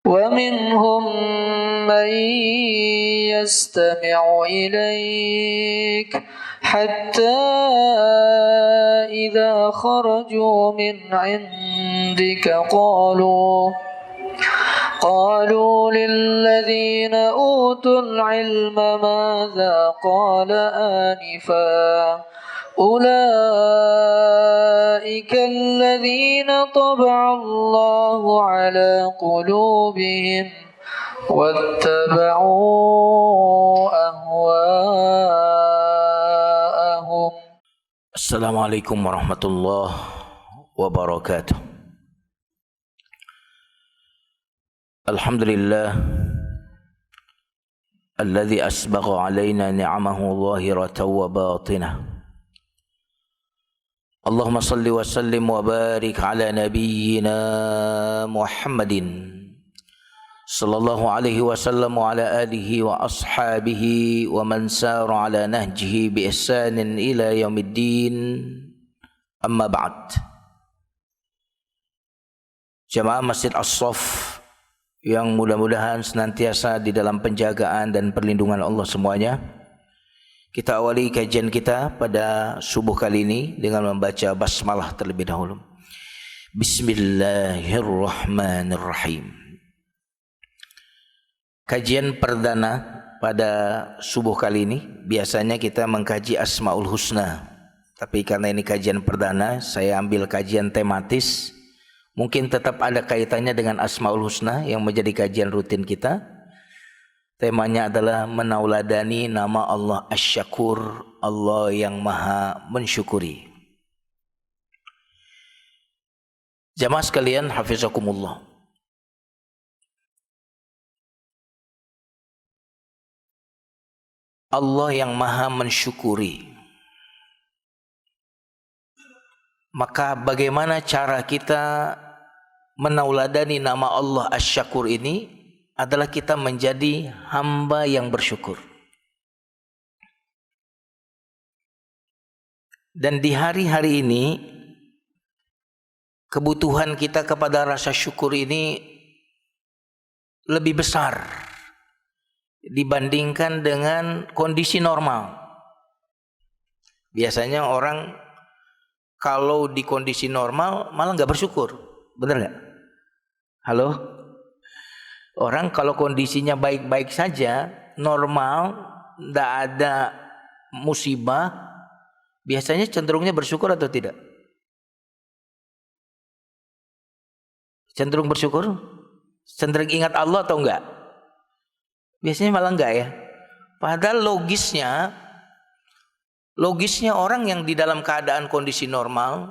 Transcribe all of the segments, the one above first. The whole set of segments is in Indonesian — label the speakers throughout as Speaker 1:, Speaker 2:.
Speaker 1: ومنهم من يستمع إليك حتى إذا خرجوا من عندك قالوا للذين أوتوا العلم ماذا قال آنفا أولئك الذين طبع الله على قلوبهم واتبعوا أهواءهم.
Speaker 2: السلام عليكم ورحمة الله وبركاته. الحمد لله الذي أسبغ علينا نعمه ظاهرة وباطنة. اللهم صل وسلم وبارك على نبينا محمد صلى الله عليه وسلم وعلى آله وأصحابه ومن سار على نهجه بإحسان إلى يوم الدين. أما بعد. Jamaah Masjid As-Shaff yang mudah-mudahan senantiasa di dalam penjagaan dan perlindungan Allah semuanya. Kita awali kajian kita pada subuh kali ini dengan membaca basmalah terlebih dahulu. Bismillahirrahmanirrahim. Kajian perdana pada subuh kali ini, biasanya kita mengkaji Asmaul Husna. Tapi karena ini kajian perdana, saya ambil kajian tematis. Mungkin tetap ada kaitannya dengan Asmaul Husna yang menjadi kajian rutin kita. Temanya adalah menauladani nama Allah Asy-Syakur, Allah yang Maha mensyukuri. Jamaah sekalian, hafizakumullah. Allah yang Maha mensyukuri. Maka bagaimana cara kita menauladani nama Allah Asy-Syakur ini? Adalah kita menjadi hamba yang bersyukur. Dan di hari-hari ini, kebutuhan kita kepada rasa syukur ini lebih besar dibandingkan dengan kondisi normal. Biasanya orang kalau di kondisi normal malah nggak bersyukur, bener nggak? Halo? Orang kalau kondisinya baik-baik saja, normal, nggak ada musibah, biasanya cenderungnya bersyukur atau tidak? Cenderung bersyukur? Cenderung ingat Allah atau enggak? Biasanya malah enggak ya. Padahal logisnya orang yang di dalam keadaan kondisi normal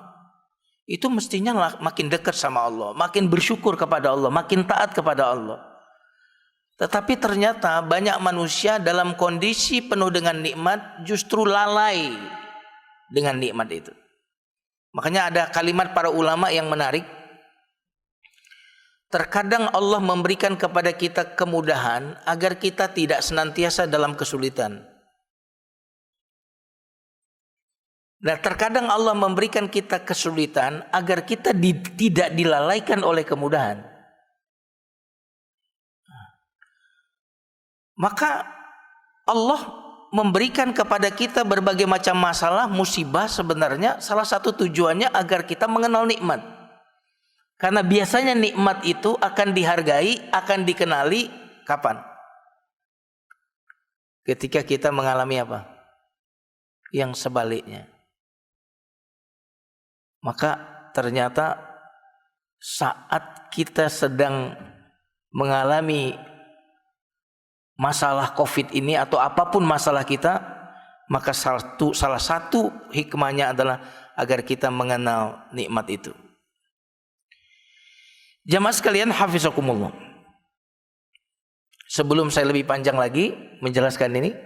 Speaker 2: itu mestinya makin dekat sama Allah, makin bersyukur kepada Allah, makin taat kepada Allah. Tetapi ternyata banyak manusia dalam kondisi penuh dengan nikmat justru lalai dengan nikmat itu. Makanya ada kalimat para ulama yang menarik. Terkadang Allah memberikan kepada kita kemudahan agar kita tidak senantiasa dalam kesulitan. Dan terkadang Allah memberikan kita kesulitan agar kita tidak dilalaikan oleh kemudahan. Maka Allah memberikan kepada kita berbagai macam masalah, musibah, sebenarnya salah satu tujuannya agar kita mengenal nikmat. Karena biasanya nikmat itu akan dihargai, akan dikenali kapan? Ketika kita mengalami apa? Yang sebaliknya. Maka ternyata saat kita sedang mengalami masalah COVID ini atau apapun masalah kita, maka salah satu hikmahnya adalah agar kita mengenal nikmat itu. Jamaah sekalian, hafizakumullah. Sebelum saya lebih panjang lagi menjelaskan ini,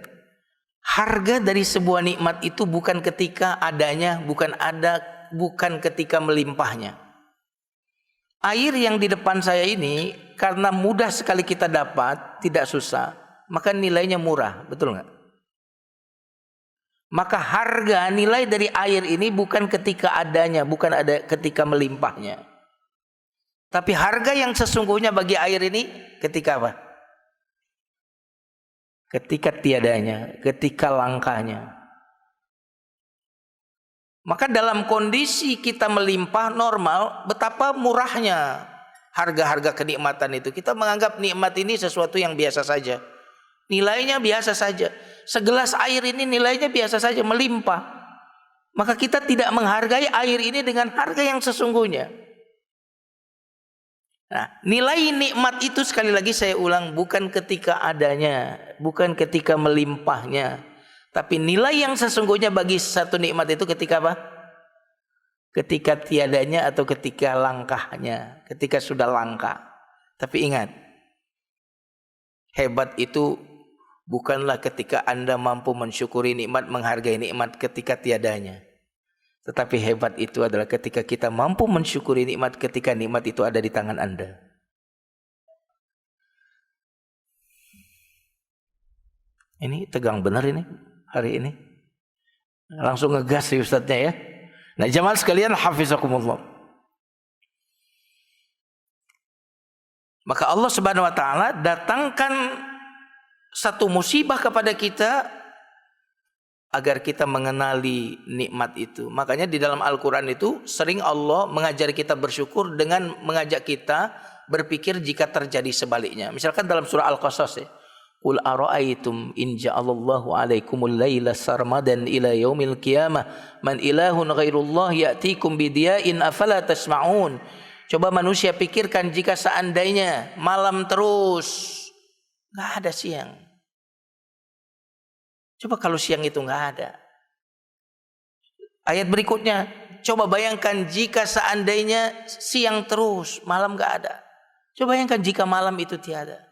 Speaker 2: harga dari sebuah nikmat itu bukan ketika adanya, bukan ketika melimpahnya. Air yang di depan saya ini karena mudah sekali kita dapat, tidak susah, maka nilainya murah, betul nggak? Maka harga nilai dari air ini bukan ketika adanya, bukan ada ketika melimpahnya. Tapi harga yang sesungguhnya bagi air ini ketika apa? Ketika tiadanya, ketika langkanya. Maka dalam kondisi kita melimpah normal, betapa murahnya harga-harga kenikmatan itu. Kita menganggap nikmat ini sesuatu yang biasa saja. Nilainya biasa saja. Segelas air ini nilainya biasa saja, melimpah. Maka kita tidak menghargai air ini dengan harga yang sesungguhnya. Nah, nilai nikmat itu sekali lagi saya ulang, bukan ketika adanya, bukan ketika melimpahnya, tapi nilai yang sesungguhnya bagi satu nikmat itu ketika apa? Ketika tiadanya atau ketika langkahnya, ketika sudah langka. Tapi ingat, hebat itu bukanlah ketika Anda mampu mensyukuri nikmat, menghargai nikmat ketika tiadanya. Tetapi hebat itu adalah ketika kita mampu mensyukuri nikmat ketika nikmat itu ada di tangan Anda. Ini tegang benar ini hari ini. Langsung ngegas sih Ustadznya ya. Nah, jamaah sekalian hafizakumullah. Maka Allah Subhanahu wa taala datangkan satu musibah kepada kita agar kita mengenali nikmat itu. Makanya di dalam Al-Quran itu sering Allah mengajar kita bersyukur dengan mengajak kita berpikir jika terjadi sebaliknya. Misalkan dalam surah Al-Qasas ya, Qul ara'aytum in ja'alallahu 'alaikumul laila sarmadan ila yaumil qiyamah man ilahun ghairullah ya'tikum bidiya'in afala tasma'un. Coba manusia pikirkan jika seandainya malam terus, enggak ada siang. Coba kalau siang itu enggak ada. Ayat berikutnya, coba bayangkan jika seandainya siang terus, malam enggak ada. Coba bayangkan jika malam itu tiada.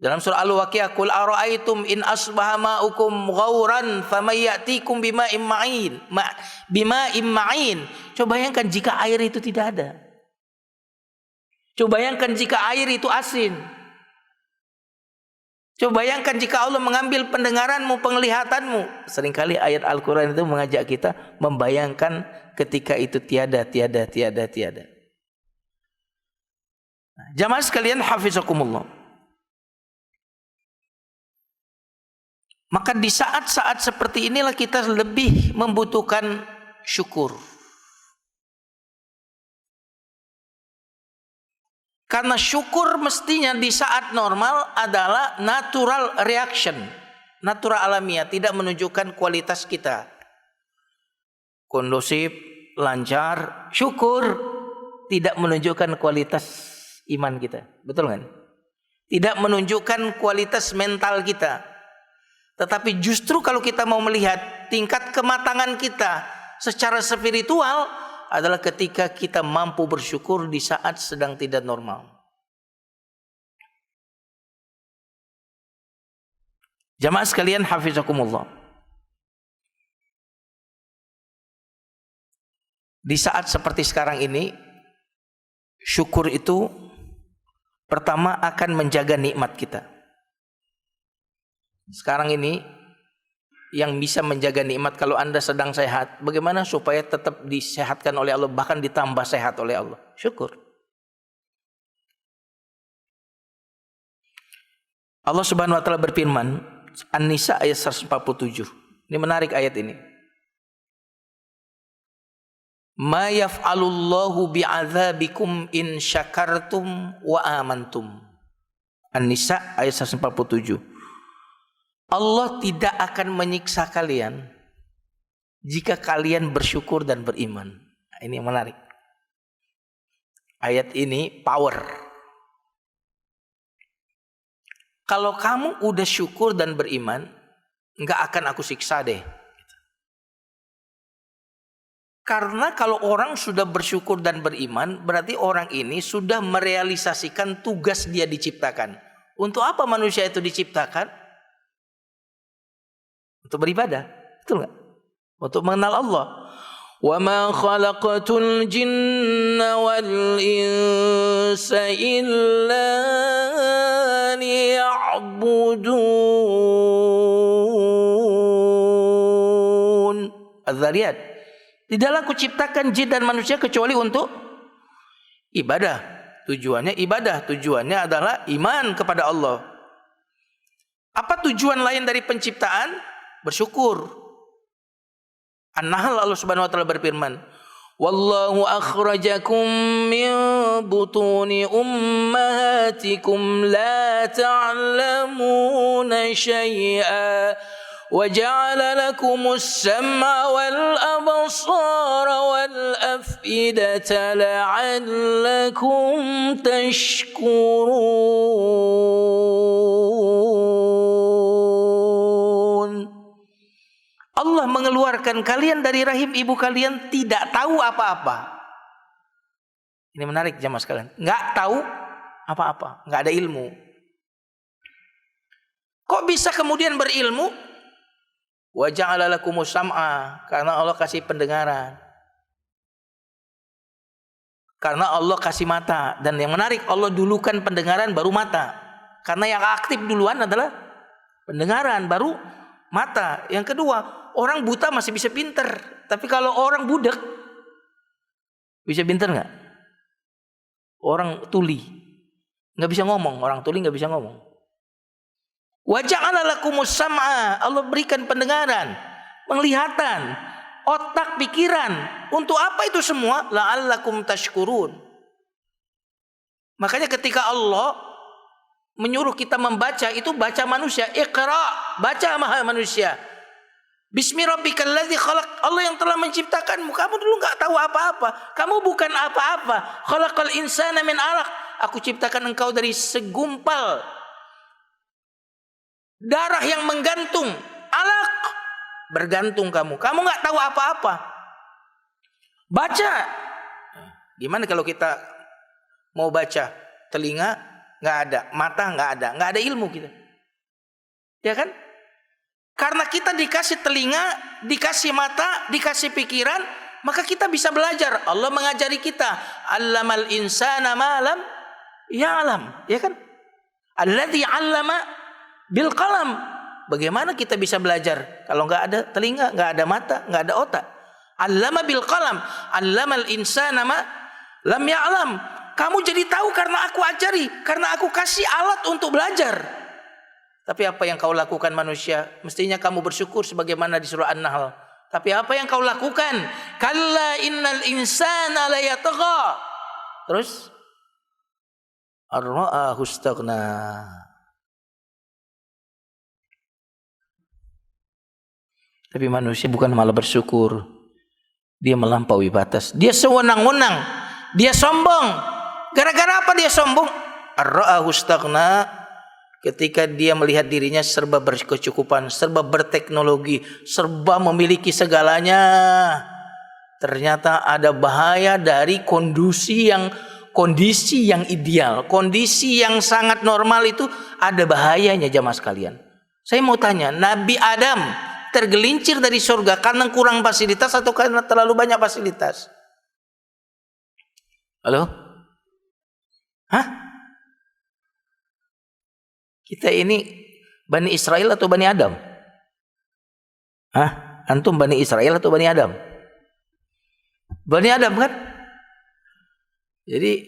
Speaker 2: Dalam surah Al-Waqiah, Qul ara'aytum in asbaha ma'ukum ghauran famay ya'tikum bima'in ma'in. Coba bayangkan jika air itu tidak ada. Coba bayangkan jika air itu asin. Coba bayangkan jika Allah mengambil pendengaranmu, penglihatanmu. Seringkali ayat Al-Quran itu mengajak kita membayangkan ketika itu tiada. Jamaah sekalian hafizakumullah. Maka di saat-saat seperti inilah kita lebih membutuhkan syukur. Karena syukur mestinya di saat normal adalah natural reaction, natural alamiah, tidak menunjukkan kualitas kita. Kondusif, lancar, syukur tidak menunjukkan kualitas iman kita. Betul kan? Tidak menunjukkan kualitas mental kita. Tetapi justru kalau kita mau melihat tingkat kematangan kita secara spiritual adalah ketika kita mampu bersyukur di saat sedang tidak normal. Jamaah sekalian hafizakumullah. Di saat seperti sekarang ini, syukur itu pertama akan menjaga nikmat kita. Sekarang ini yang bisa menjaga nikmat kalau Anda sedang sehat, bagaimana supaya tetap disehatkan oleh Allah, bahkan ditambah sehat oleh Allah? Syukur. Allah Subhanahu wa taala berfirman, An-Nisa ayat 147. Ini menarik ayat ini. Ma yaf'alullahu bi'adzabikum in syakartum wa amantum. An-Nisa ayat 147. Allah tidak akan menyiksa kalian jika kalian bersyukur dan beriman. Ini yang menarik. Ayat ini power. Kalau kamu udah syukur dan beriman, enggak akan aku siksa deh. Karena kalau orang sudah bersyukur dan beriman, berarti orang ini sudah merealisasikan tugas dia diciptakan. Untuk apa manusia itu diciptakan? Untuk beribadah, betul nggak? Untuk mengenal Allah. Wa ma khalaqatul jinna wal insa illa liya'budun. Az-Zariyat. Tidaklah aku ciptakan jin dan manusia kecuali untuk Ibadah. Tujuannya ibadah. Tujuannya adalah iman kepada Allah. Apa tujuan lain dari penciptaan? Bersyukur. An-Nahl Allah Subhanahu wa taala berfirman, "Wallahu akhrajakum min butuni ummahatikum la ta'lamuna syai'a wa ja'ala lakumus sam'a wal absara wal af'idata la'allakum tashkurun." Allah mengeluarkan kalian dari rahim ibu kalian tidak tahu apa-apa. Ini menarik jamaah sekalian. Nggak tahu apa-apa, nggak ada ilmu. Kok bisa kemudian berilmu? Wa ja'ala lakumus sam'a, karena Allah kasih pendengaran. Karena Allah kasih mata. Dan yang menarik, Allah dulukan pendengaran baru mata. Karena yang aktif duluan adalah pendengaran, baru mata. Yang kedua, orang buta masih bisa pinter. Tapi kalau orang budak, bisa pinter nggak? Orang tuli nggak bisa ngomong. Orang tuli nggak bisa ngomong. Wa ja'ala lakumus sam'a, Allah berikan pendengaran, penglihatan, otak, pikiran. Untuk apa itu semua? La'allakum tashkurun. Makanya ketika Allah menyuruh kita membaca, itu baca manusia. Iqra, baca manusia. Bismi rabbikal ladzi khalaq, Allah yang telah menciptakanmu. Kamu dulu enggak tahu apa-apa. Kamu bukan apa-apa. Khalaqal insana min 'alaq. Aku ciptakan engkau dari segumpal darah yang menggantung. Alaq, bergantung kamu. Kamu enggak tahu apa-apa. Baca. Gimana kalau kita mau baca? Telinga enggak ada, mata enggak ada ilmu kita. Ya kan? Karena kita dikasih telinga, dikasih mata, dikasih pikiran, maka kita bisa belajar. Allah mengajari kita, allamal insana ma lam ya'lam, ya kan? Alladzi 'allama bil qalam. Bagaimana kita bisa belajar kalau enggak ada telinga, enggak ada mata, enggak ada otak? Allama bil qalam, allamal insana ma lam ya'lam. Kamu jadi tahu karena aku ajari, karena aku kasih alat untuk belajar. Tapi apa yang kau lakukan manusia? Mestinya kamu bersyukur sebagaimana di surah An-Nahl. Tapi apa yang kau lakukan? Kalla innal insana la yatagha. Terus ar-ra'ahu istaghna. Tapi manusia bukan malah bersyukur. Dia melampaui batas. Dia sewenang-wenang. Dia sombong. Gara-gara apa dia sombong? Ar-ra'ahu istaghna. Ketika dia melihat dirinya serba berkecukupan, serba berteknologi, serba memiliki segalanya, ternyata ada bahaya dari kondisi yang ideal, kondisi yang sangat normal itu ada bahayanya jamaah sekalian. Saya mau tanya, Nabi Adam tergelincir dari surga karena kurang fasilitas atau karena terlalu banyak fasilitas? Halo? Hah? Kita ini Bani Israel atau Bani Adam? Hah? Antum Bani Israel atau Bani Adam? Bani Adam kan? Jadi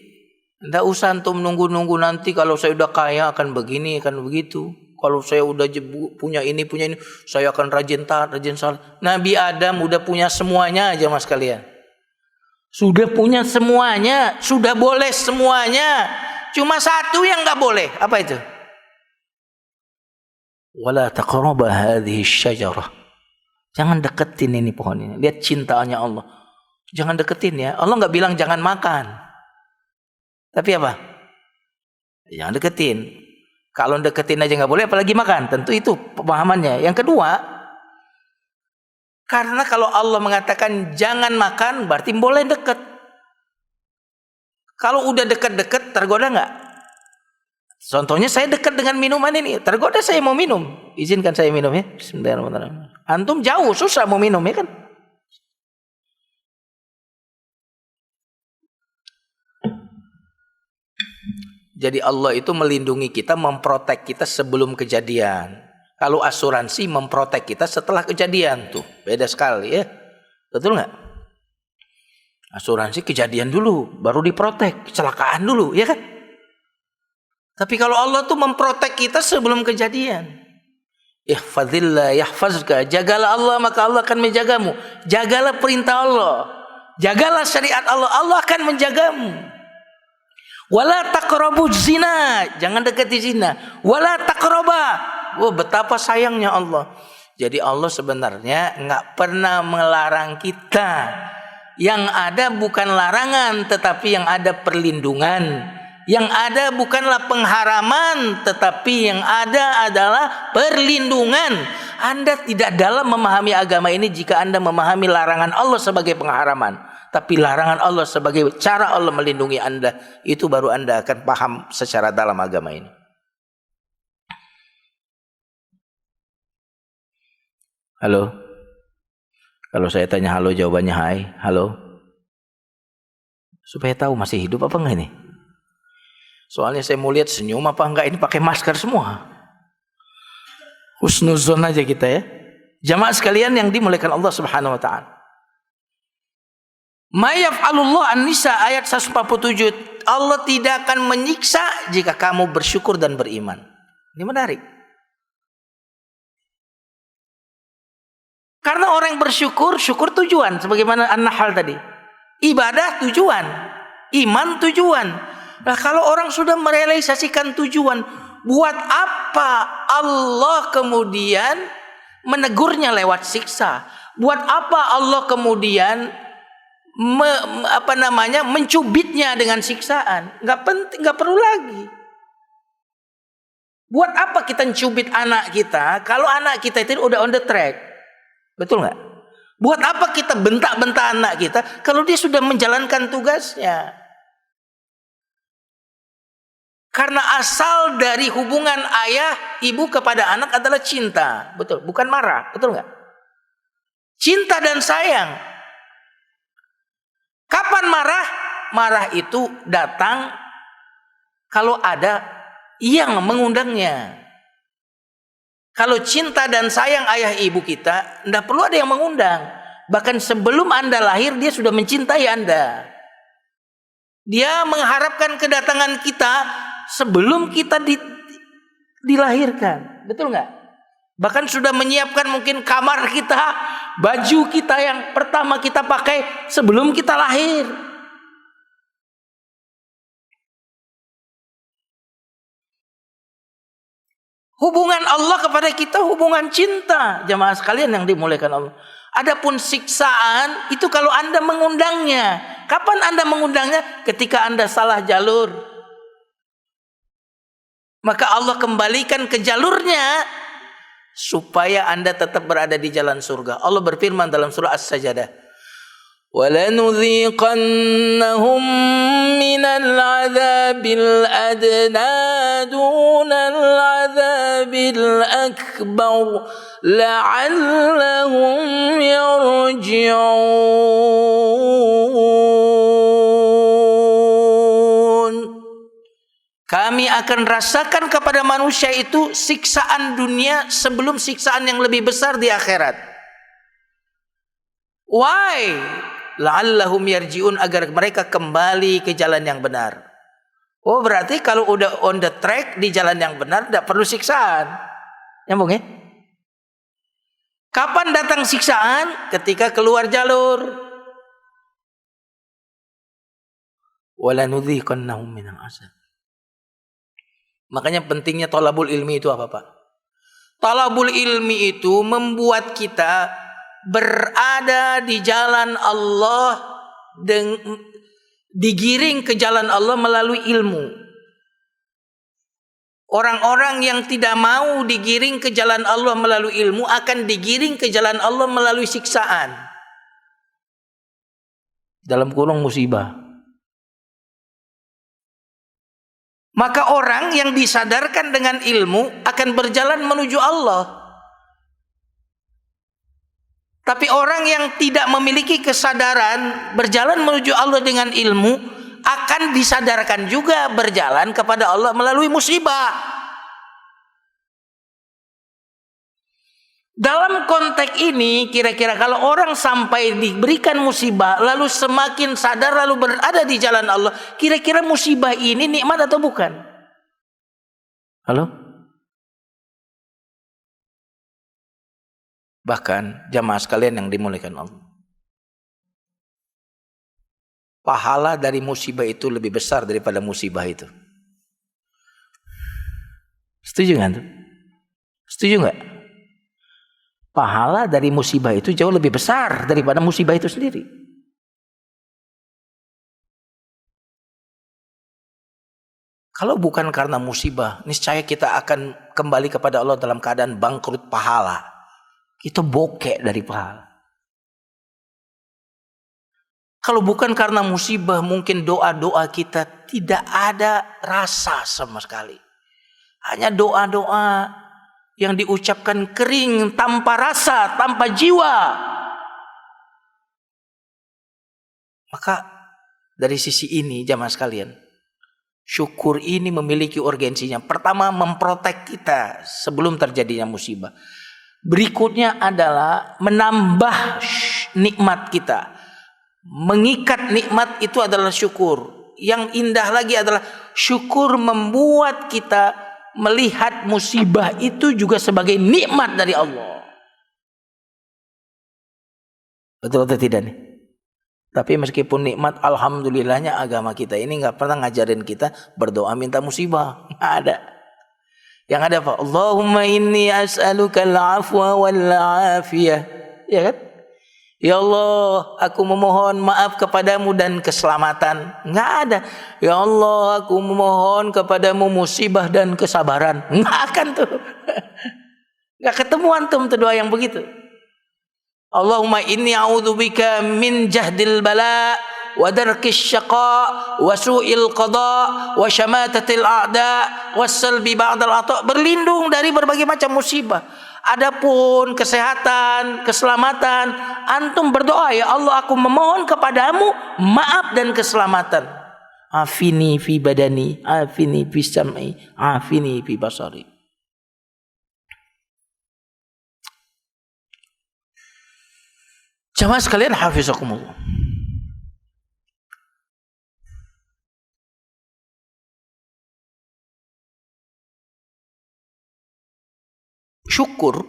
Speaker 2: tidak usah antum nunggu-nunggu nanti kalau saya udah kaya akan begini, akan begitu. Kalau saya udah punya ini, saya akan rajin taat, rajin salat. Nabi Adam udah punya semuanya aja mas kalian. Sudah punya semuanya, sudah boleh semuanya. Cuma satu yang nggak boleh, apa itu? Wala taqraba hadhihi syajarah. Jangan deketin ini pohon ini. Lihat cintanya Allah. Jangan deketin ya. Allah enggak bilang jangan makan. Tapi apa? Jangan deketin. Kalau deketin aja enggak boleh apalagi makan. Tentu itu pemahamannya. Yang kedua, karena kalau Allah mengatakan jangan makan berarti boleh deket. Kalau udah deket-deket tergoda enggak? Contohnya saya dekat dengan minuman ini, tergoda saya mau minum, izinkan saya minum ya. Bismillahirrahmanirrahim. Antum jauh susah mau minum ya kan? Jadi Allah itu melindungi kita, memprotek kita sebelum kejadian. Kalau asuransi memprotek kita setelah kejadian tuh beda sekali ya, betul nggak? Asuransi kejadian dulu, baru diprotek, kecelakaan dulu, ya kan? Tapi kalau Allah tuh memprotek kita sebelum kejadian. Ihfazillah yahfazka, jagalah Allah maka Allah akan menjagamu. Jagalah perintah Allah, jagalah syariat Allah, Allah akan menjagamu. Wala taqrabuz zina, jangan dekati zina. Wala taqraba. Oh, betapa sayangnya Allah. Jadi Allah sebenarnya enggak pernah melarang kita. Yang ada bukan larangan, tetapi yang ada perlindungan. Yang ada bukanlah pengharaman, tetapi yang ada adalah perlindungan. Anda tidak dalam memahami agama ini jika Anda memahami larangan Allah sebagai pengharaman, tapi larangan Allah sebagai cara Allah melindungi Anda. Itu baru Anda akan paham secara dalam agama ini. Halo? Kalau saya tanya halo, jawabannya hai. Halo? Supaya tahu masih hidup apa enggak ini. Soalnya saya mau lihat senyum apa enggak, ini pakai masker semua. Husnuzon aja kita ya. Jamaah sekalian yang dimuliakan Allah Subhanahu wa taala. Ma yaf'alullah An-Nisa ayat 147. Allah tidak akan menyiksa jika kamu bersyukur dan beriman. Ini menarik. Karena orang bersyukur, syukur tujuan sebagaimana An-Nahl tadi. Ibadah tujuan, iman tujuan. Nah, kalau orang sudah merealisasikan tujuan, buat apa Allah kemudian menegurnya lewat siksa? Buat apa Allah kemudian mencubitnya dengan siksaan? Nggak penting, nggak perlu lagi. Buat apa kita mencubit anak kita kalau anak kita itu udah on the track? Betul nggak? Buat apa kita bentak-bentak anak kita kalau dia sudah menjalankan tugasnya? Karena asal dari hubungan ayah ibu kepada anak adalah cinta, betul, bukan marah, betul nggak? Cinta dan sayang. Kapan marah? Marah itu datang kalau ada yang mengundangnya. Kalau cinta dan sayang ayah ibu kita, tidak perlu ada yang mengundang. Bahkan sebelum Anda lahir, dia sudah mencintai Anda. Dia mengharapkan kedatangan kita sebelum kita dilahirkan, betul nggak? Bahkan sudah menyiapkan mungkin kamar kita, baju kita yang pertama kita pakai sebelum kita lahir. Hubungan Allah kepada kita hubungan cinta, jamaah sekalian yang dimuliakan Allah. Adapun siksaan itu kalau Anda mengundangnya. Kapan Anda mengundangnya? Ketika Anda salah jalur. Maka Allah kembalikan ke jalurnya supaya Anda tetap berada di jalan surga. Allah berfirman dalam surah As-Sajdah, وَلَنُذِيقَنَّهُمْ مِنَ الْعَذَابِ الْأَدْنَى دُونَ الْعَذَابِ الْأَكْبَرِ لَعَلَّهُمْ يَرْجِعُونَ. Kami akan rasakan kepada manusia itu siksaan dunia sebelum siksaan yang lebih besar di akhirat. Why? La'allahum yarji'un, agar mereka kembali ke jalan yang benar. Oh, berarti kalau udah on the track di jalan yang benar tidak perlu siksaan. Nyambung ya? Kapan datang siksaan? Ketika keluar jalur. Walanudhiqannahum minal azab. Makanya pentingnya thalabul ilmi itu apa, Pak? Thalabul ilmi itu membuat kita berada di jalan Allah, digiring ke jalan Allah melalui ilmu. Orang-orang yang tidak mau digiring ke jalan Allah melalui ilmu akan digiring ke jalan Allah melalui siksaan. Dalam kurung musibah. Maka orang yang disadarkan dengan ilmu akan berjalan menuju Allah. Tapi orang yang tidak memiliki kesadaran berjalan menuju Allah dengan ilmu akan disadarkan juga berjalan kepada Allah melalui musibah. Dalam konteks ini kira-kira kalau orang sampai diberikan musibah lalu semakin sadar lalu berada di jalan Allah, kira-kira musibah ini nikmat atau bukan? Halo? Bahkan jamaah sekalian yang dimuliakan Allah, pahala dari musibah itu lebih besar daripada musibah itu. Setuju nggak tuh? Setuju nggak? Pahala dari musibah itu jauh lebih besar daripada musibah itu sendiri. Kalau bukan karena musibah, niscaya kita akan kembali kepada Allah dalam keadaan bangkrut pahala. Kita bokek dari pahala. Kalau bukan karena musibah, mungkin doa-doa kita tidak ada rasa sama sekali. Hanya doa-doa yang diucapkan kering, tanpa rasa, tanpa jiwa. Maka dari sisi ini jamaah sekalian, syukur ini memiliki urgensinya. Pertama, memprotek kita sebelum terjadinya musibah. Berikutnya adalah menambah nikmat kita. Mengikat nikmat itu adalah syukur. Yang indah lagi adalah syukur membuat kita melihat musibah itu juga sebagai nikmat dari Allah. Betul atau tidak nih? Tapi meskipun nikmat, alhamdulillahnya agama kita ini nggak pernah ngajarin kita berdoa minta musibah. Nggak ada. Yang ada apa? Allahumma inni as'aluka al-afwa wal-afiyah. Ya kan? Ya Allah, aku memohon maaf kepadamu dan keselamatan. Nggak ada. Ya Allah, aku memohon kepadamu musibah dan kesabaran. Nggak akan tuh. Nggak ketemu antum tuh doa yang begitu. Allahumma inni a'udzubika min jahdil bala wa darkis syaqa wa su'il qada wa syamatatil a'da wa salbi ba'dal ata. Berlindung dari berbagai macam musibah. Adapun kesehatan, keselamatan, antum berdoa, ya Allah, aku memohon kepadamu maaf dan keselamatan. Afini fi badani, afini fi sam'i, afini fi basari. Jamaah sekalian hafizakumullah. Syukur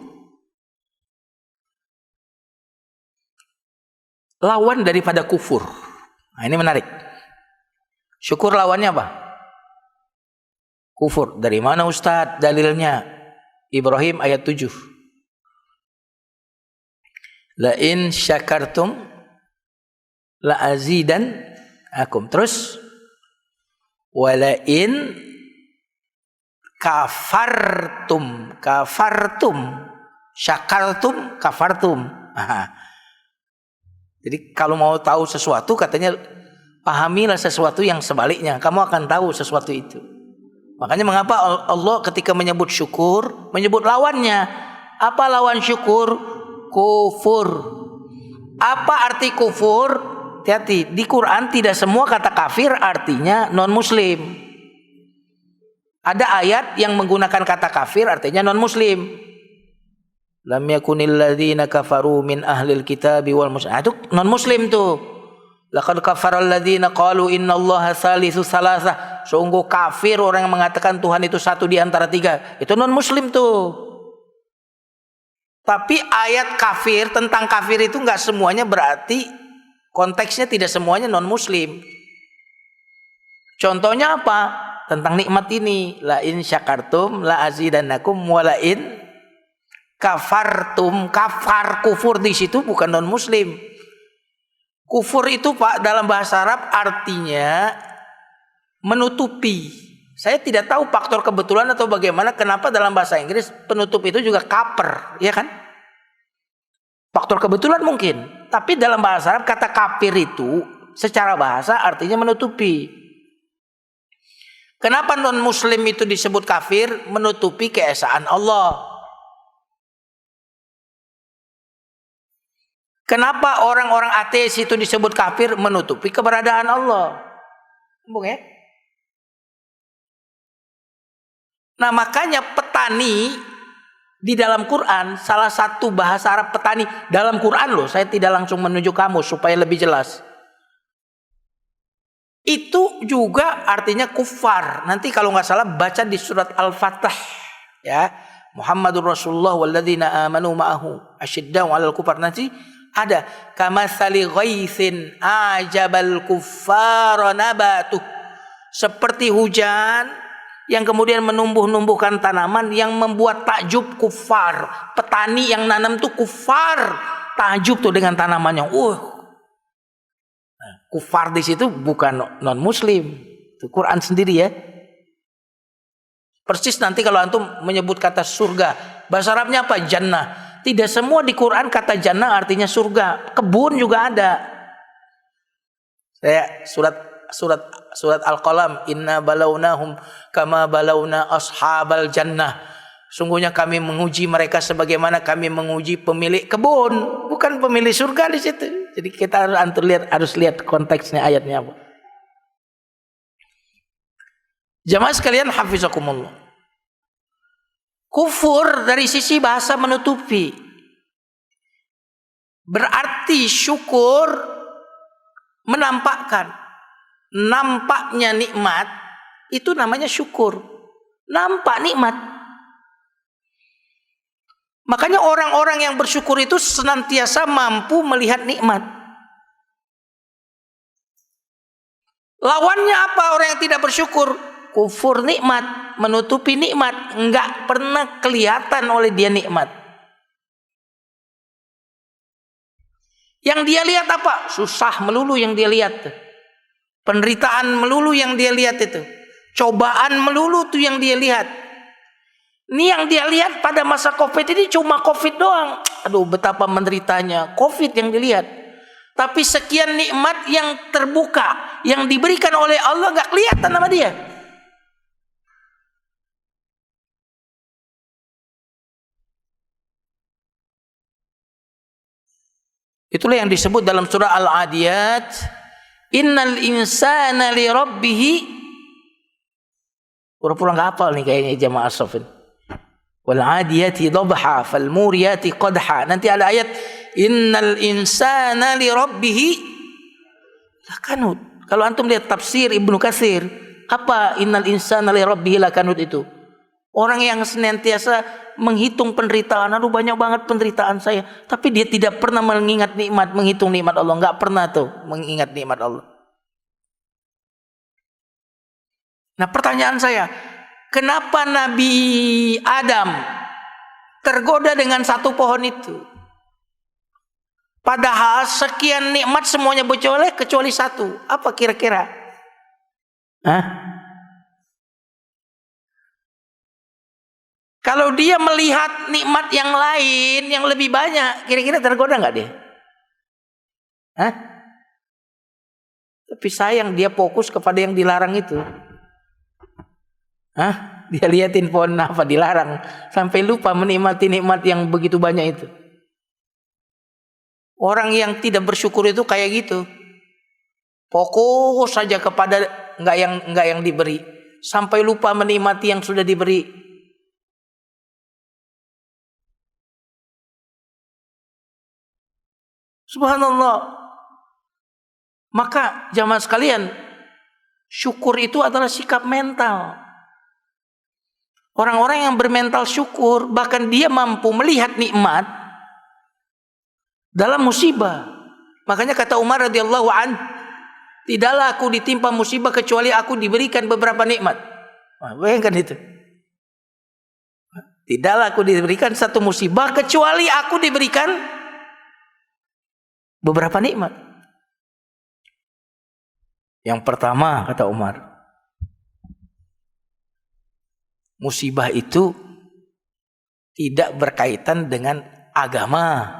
Speaker 2: lawan daripada kufur. Nah, ini menarik. Syukur lawannya apa? Kufur. Dari mana Ustadz dalilnya? Ibrahim ayat 7. La in syakartum la azidan akum. Terus wala in kafartum syakartum kafartum. Aha. Jadi kalau mau tahu sesuatu, katanya pahamilah sesuatu yang sebaliknya, kamu akan tahu sesuatu itu. Makanya mengapa Allah ketika menyebut syukur menyebut lawannya. Apa lawan syukur? Kufur. Apa arti kufur? Hati-hati, di Quran tidak semua kata kafir artinya non muslim. Ada ayat yang menggunakan kata kafir artinya non-muslim. Lam yakunil ladzina kafaru min ahlil kitabi wal musyrikin. Itu non-muslim tuh. Laqad kafaral ladzina qalu innallaha salisu salasah. Sungguh kafir orang yang mengatakan Tuhan itu satu di antara tiga. Itu non-muslim tuh. Tapi ayat kafir, tentang kafir itu enggak semuanya berarti, konteksnya tidak semuanya non-muslim. Contohnya apa? Tentang nikmat ini, la in syakartum la azidannakum wa la in kafartum. Kafar, kufur di situ bukan non muslim. Kufur itu Pak dalam bahasa Arab artinya menutupi. Saya tidak tahu faktor kebetulan atau bagaimana kenapa dalam bahasa Inggris penutup itu juga kaper, ya kan? Faktor kebetulan mungkin, tapi dalam bahasa Arab kata kafir itu secara bahasa artinya menutupi. Kenapa non-muslim itu disebut kafir? Menutupi keesaan Allah. Kenapa orang-orang ateis itu disebut kafir? Menutupi keberadaan Allah. Sambung ya? Nah makanya petani Di dalam Quran, salah satu bahasa Arab petani dalam Quran loh, saya tidak langsung menunjuk kamu supaya lebih jelas. Itu juga artinya kufar. Nanti kalau nggak salah baca di surat Al-Fatah, ya. Muhammadur Rasulullah walladzina amanu ma'ahu asyiddau 'alal kufar. Nanti ada kamatsali ghaitsin ajabal kuffara nabatuh. Seperti hujan yang kemudian menumbuh-numbuhkan tanaman yang membuat takjub kufar. Petani yang nanam tuh kufar, takjub tuh dengan tanamannya. Kufar di situ bukan non muslim. Itu Quran sendiri ya. Persis nanti kalau antum menyebut kata surga, bahasa Arabnya apa? Jannah. Tidak semua di Quran kata jannah artinya surga. Kebun juga ada. Saya surat Al-Qalam, inna balawnahum kama balawna ashabal jannah. Sungguhnya kami menguji mereka sebagaimana kami menguji pemilik kebun, bukan pemilik surga di situ. Jadi kita harus lihat konteksnya ayatnya apa. Jamaah sekalian hafizakumullah. Kufur dari sisi bahasa menutupi. Berarti syukur menampakkan. Nampaknya nikmat itu namanya syukur. Nampak nikmat. Makanya orang-orang yang bersyukur itu senantiasa mampu melihat nikmat. Lawannya apa orang yang tidak bersyukur? Kufur nikmat, menutupi nikmat, enggak pernah kelihatan oleh dia nikmat. Yang dia lihat apa? Susah melulu yang dia lihat. Penderitaan melulu yang dia lihat itu. Cobaan melulu tuh yang dia lihat. Ini yang dia lihat pada masa Covid ini cuma Covid doang. Aduh, betapa menderitanya. Covid yang dilihat. Tapi sekian nikmat yang terbuka, yang diberikan oleh Allah enggak kelihatan sama dia. Itulah yang disebut dalam surah Al-Adiyat, innal insana li rabbih. Pura-pura enggak hafal nih kayaknya jamaah Safin. Wal 'adiyati dhabha fal muriyati qadha. Nanti ada ayat innal insana li rabbih lakanud. Kalau antum lihat tafsir Ibnu Katsir, apa innal insana li rabbih lakanud itu? Orang yang senantiasa menghitung penderitaan, aduh banyak banget penderitaan saya, tapi dia tidak pernah mengingat nikmat, menghitung nikmat Allah, enggak pernah tuh mengingat nikmat Allah. Nah, pertanyaan saya, kenapa Nabi Adam tergoda dengan satu pohon itu? Padahal sekian nikmat semuanya bercolek kecuali satu. Apa kira-kira? Kalau dia melihat nikmat yang lain yang lebih banyak, kira-kira tergoda nggak dia? Tapi sayang dia fokus kepada yang dilarang itu. Dia liatin pohon apa dilarang, sampai lupa menikmati nikmat yang begitu banyak itu. Orang yang tidak bersyukur itu kayak gitu. Fokus saja kepada enggak yang diberi, sampai lupa menikmati yang sudah diberi. Subhanallah. Maka jamaah sekalian, syukur itu adalah sikap mental. Orang-orang yang bermental syukur, bahkan dia mampu melihat nikmat dalam musibah. Makanya kata Umar radhiyallahu an, tidaklah aku ditimpa musibah kecuali aku diberikan beberapa nikmat. Bayangkan itu. Tidaklah aku diberikan satu musibah kecuali aku diberikan beberapa nikmat. Yang pertama kata Umar, musibah itu tidak berkaitan dengan agama.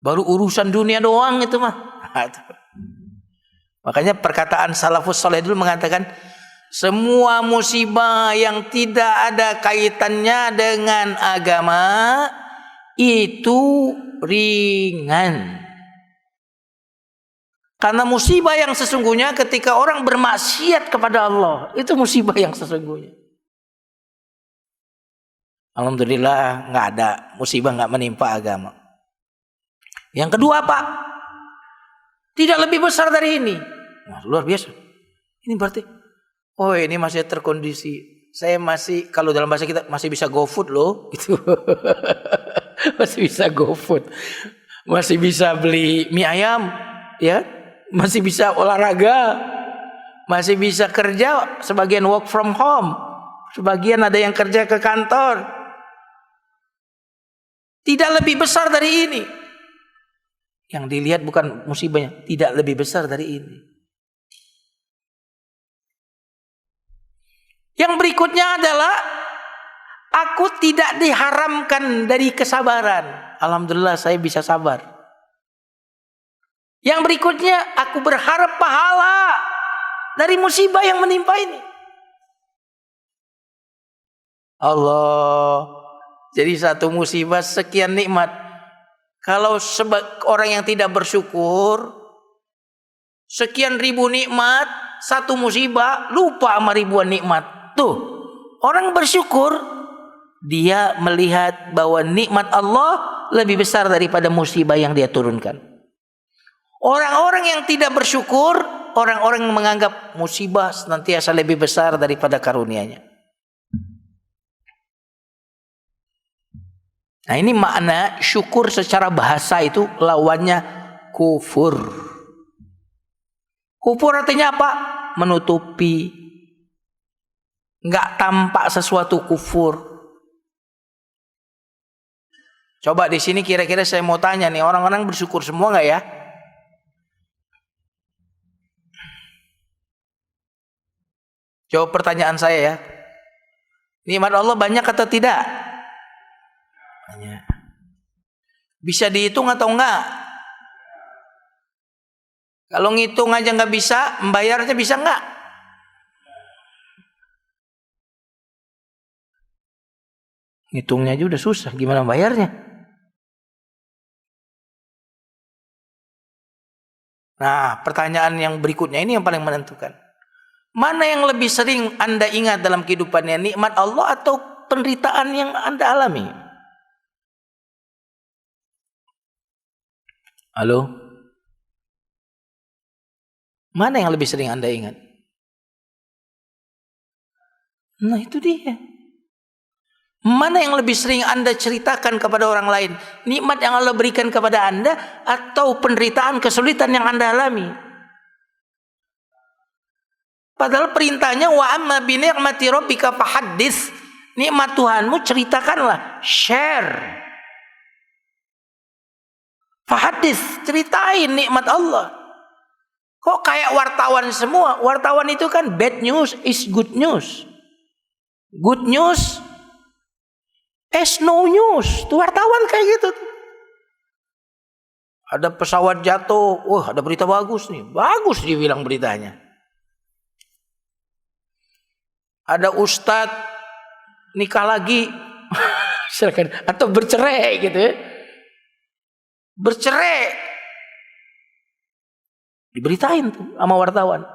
Speaker 2: Baru urusan dunia doang itu mah. Makanya perkataan salafus saleh dulu mengatakan, semua musibah yang tidak ada kaitannya dengan agama itu ringan. Karena musibah yang sesungguhnya ketika orang bermaksiat kepada Allah, itu musibah yang sesungguhnya. Alhamdulillah nggak ada musibah, nggak menimpa agama. Yang kedua Pak, tidak lebih besar dari ini. Wah, luar biasa. Ini berarti, oh ini masih terkondisi. Saya masih, kalau dalam bahasa kita masih bisa go food loh, gitu. Masih bisa go food, masih bisa beli mie ayam, ya, masih bisa olahraga, masih bisa kerja. Sebagian work from home, sebagian ada yang kerja ke kantor. Tidak lebih besar dari ini. Yang dilihat bukan musibahnya, tidak lebih besar dari ini. Yang berikutnya adalah aku tidak diharamkan dari kesabaran. Alhamdulillah saya bisa sabar. Yang berikutnya aku berharap pahala dari musibah yang menimpa ini. Allah. Jadi satu musibah sekian nikmat. Kalau orang yang tidak bersyukur, sekian ribu nikmat, satu musibah lupa sama ribuan nikmat. Tuh, orang bersyukur, dia melihat bahwa nikmat Allah lebih besar daripada musibah yang dia turunkan. Orang-orang yang tidak bersyukur, orang-orang yang menganggap musibah senantiasa lebih besar daripada karunia-Nya. Nah, ini makna syukur secara bahasa itu lawannya kufur. Kufur artinya apa? Menutupi. Enggak tampak sesuatu kufur. Coba di sini kira-kira saya mau tanya nih, orang-orang bersyukur semua enggak ya? Jawab pertanyaan saya ya. Nikmat Allah banyak atau tidak? Banyak. Bisa dihitung atau enggak? Kalau ngitung aja enggak bisa, membayarnya bisa enggak? Ngitungnya aja udah susah, gimana bayarnya? Nah, pertanyaan yang berikutnya ini yang paling menentukan. Mana yang lebih sering Anda ingat dalam kehidupannya, nikmat Allah atau penderitaan yang Anda alami? Halo? Mana yang lebih sering Anda ingat? Nah, itu dia. Mana yang lebih sering Anda ceritakan kepada orang lain? Nikmat yang Allah berikan kepada Anda atau penderitaan, kesulitan yang Anda alami? Padahal perintahnya wa amma bi ni'mati rabbika fahaddits. Nikmat Tuhanmu ceritakanlah, share. Fahaddits, ceritain nikmat Allah. Kok kayak wartawan semua? Wartawan itu kan bad news is good news. Good news is no news. Tuh wartawan kayak gitu. Ada pesawat jatuh, wah ada berita bagus nih. Bagus dibilang beritanya. Ada ustadz nikah lagi, silakan, atau bercerai gitu ya. Bercerai, diberitain tuh sama wartawan.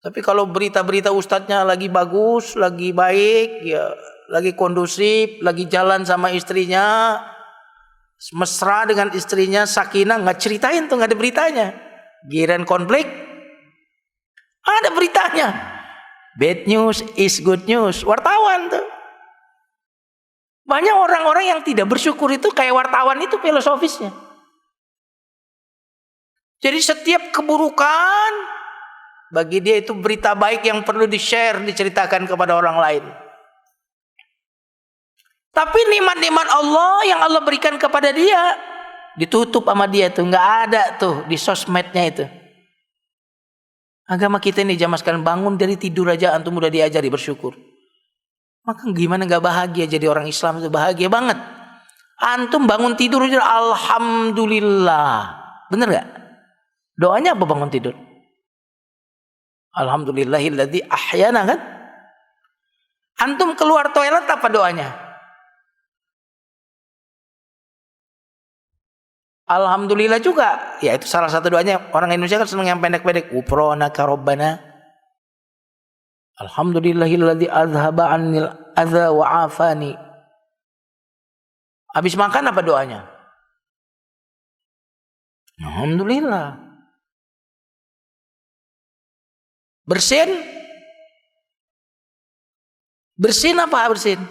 Speaker 2: Tapi kalau berita-berita ustadznya lagi bagus, lagi baik, ya lagi kondusif, lagi jalan sama istrinya, mesra dengan istrinya, sakinah, nggak ceritain tuh, nggak ada beritanya. Giliran konflik, ada beritanya. Bad news is good news. Wartawan tuh. Banyak orang-orang yang tidak bersyukur itu kayak wartawan itu filosofisnya. Jadi setiap keburukan bagi dia itu berita baik yang perlu di-share, diceritakan kepada orang lain. Tapi nikmat-nikmat Allah yang Allah berikan kepada dia ditutup sama dia tuh, nggak ada tuh di sosmednya itu. Agama kita ini zaman sekarang, bangun dari tidur aja antum udah diajari bersyukur. Maka gimana gak bahagia jadi orang Islam itu? Bahagia banget. Antum bangun tidur aja alhamdulillah. Bener gak? Doanya apa bangun tidur? Alhamdulillahilladzi ahyana kan? Antum keluar toilet apa doanya? Alhamdulillah juga. Ya itu salah satu doanya. Orang Indonesia kan senang yang pendek-pendek. Ufronaka Rabbana. Alhamdulillahilladzi azhaba adza wa afani. Habis makan apa doanya? Alhamdulillah. Bersin? Bersin apa bersin?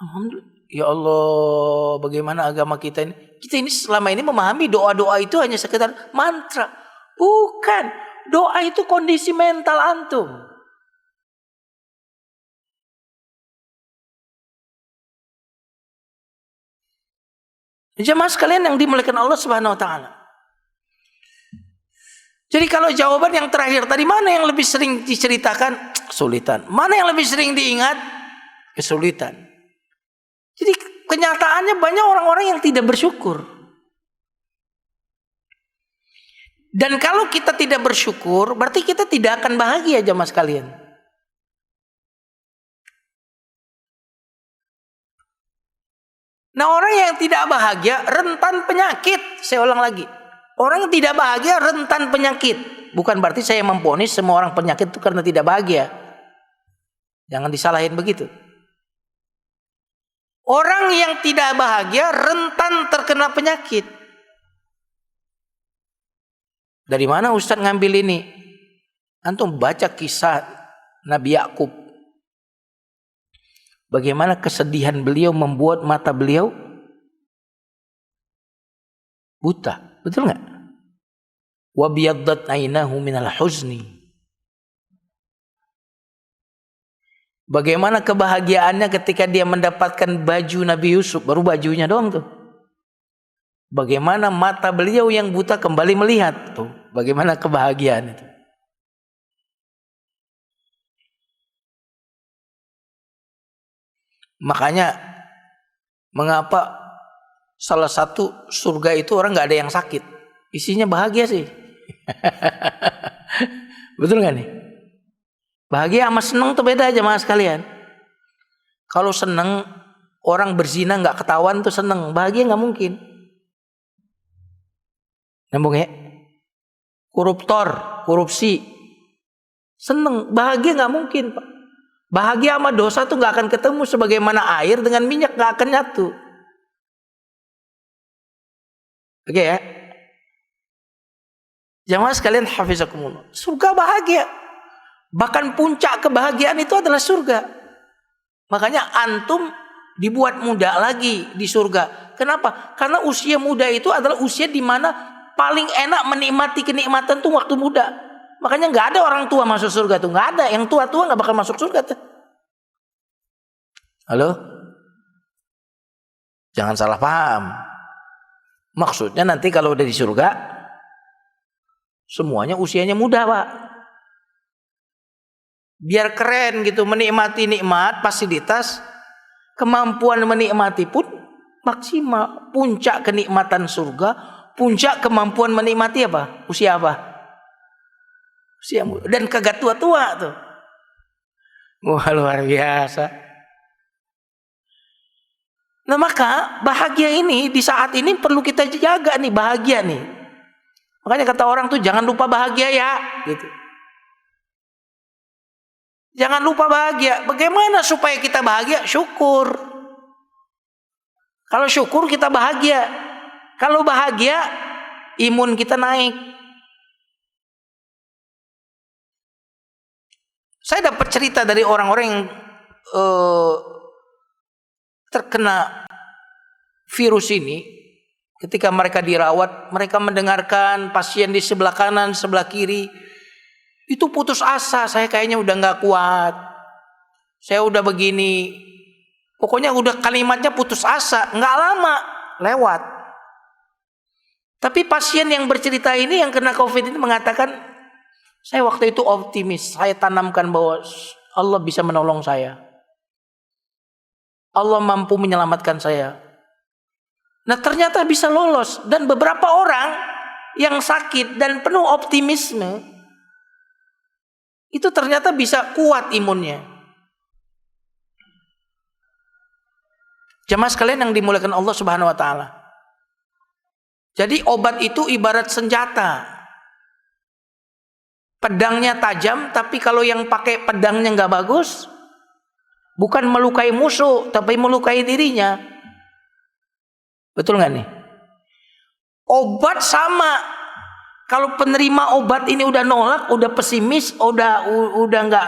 Speaker 2: Alhamdulillah. Ya Allah, bagaimana agama kita ini? Kita ini selama ini memahami doa-doa itu hanya sekedar mantra. Bukan. Doa itu kondisi mental antum. Jemaah sekalian yang dimuliakan Allah Subhanahu wa taala. Jadi kalau jawaban yang terakhir tadi, mana yang lebih sering diceritakan? Kesulitan. Mana yang lebih sering diingat? Kesulitan. Jadi kenyataannya banyak orang-orang yang tidak bersyukur. Dan kalau kita tidak bersyukur, berarti kita tidak akan bahagia, jemaah sekalian. Nah, orang yang tidak bahagia rentan penyakit. Saya ulang lagi. Orang yang tidak bahagia rentan penyakit. Bukan berarti saya memvonis semua orang penyakit itu karena tidak bahagia. Jangan disalahin begitu. Orang yang tidak bahagia rentan terkena penyakit. Dari mana Ustaz ngambil ini? Antum baca kisah Nabi Yakub. Bagaimana kesedihan beliau membuat mata beliau buta. Betul nggak? Wa biyaddat ainahu minal huzni. Bagaimana kebahagiaannya ketika dia mendapatkan baju Nabi Yusuf, baru bajunya doang tuh. Bagaimana mata beliau yang buta kembali melihat tuh. Bagaimana kebahagiaan itu. Makanya mengapa salah satu surga itu orang nggak ada yang sakit, isinya bahagia sih. Betul nggak nih? Bahagia sama seneng tuh beda aja mas sekalian. Kalau seneng orang berzina nggak ketahuan tuh seneng, bahagia nggak mungkin. Nyambung ya? Koruptor, korupsi, seneng, bahagia nggak mungkin pak. Bahagia sama dosa tuh nggak akan ketemu, sebagaimana air dengan minyak nggak akan nyatu. Oke ya? Jamaah sekalian hafizakumullah. Surga bahagia. Bahkan puncak kebahagiaan itu adalah surga. Makanya antum dibuat muda lagi di surga. Kenapa? Karena usia muda itu adalah usia di mana paling enak menikmati kenikmatan tuh waktu muda. Makanya nggak ada orang tua masuk surga tuh, nggak ada. Yang tua-tua nggak bakal masuk surga tuh. Halo? Jangan salah paham. Maksudnya nanti kalau udah di surga, semuanya usianya muda pak. Biar keren gitu, menikmati nikmat, fasilitas, kemampuan menikmati pun maksimal. Puncak kenikmatan surga, puncak kemampuan menikmati apa? Usia apa? Usia muda. Dan kagak tua-tua tuh. Wah luar biasa. Nah maka bahagia ini di saat ini perlu kita jaga nih, bahagia nih. Makanya kata orang tuh jangan lupa bahagia ya, gitu. Jangan lupa bahagia. Bagaimana supaya kita bahagia? Syukur. Kalau syukur kita bahagia. Kalau bahagia imun kita naik. Saya dapat cerita dari orang-orang yang terkena virus ini. Ketika mereka dirawat, mereka mendengarkan pasien di sebelah kanan, sebelah kiri itu putus asa. Saya kayaknya udah gak kuat, saya udah begini. Pokoknya udah kalimatnya putus asa. Gak lama lewat. Tapi pasien yang bercerita ini, yang kena COVID ini mengatakan, saya waktu itu optimis. Saya tanamkan bahwa Allah bisa menolong saya, Allah mampu menyelamatkan saya. Nah ternyata bisa lolos. Dan beberapa orang yang sakit dan penuh optimisme itu ternyata bisa kuat imunnya. Jemaah sekalian yang dimuliakan Allah Subhanahu wa taala. Jadi obat itu ibarat senjata. Pedangnya tajam, tapi kalau yang pakai pedangnya nggak bagus, Bukan melukai musuh, tapi melukai dirinya. Betul nggak nih? Obat sama. Kalau penerima obat ini udah nolak, udah pesimis, udah nggak,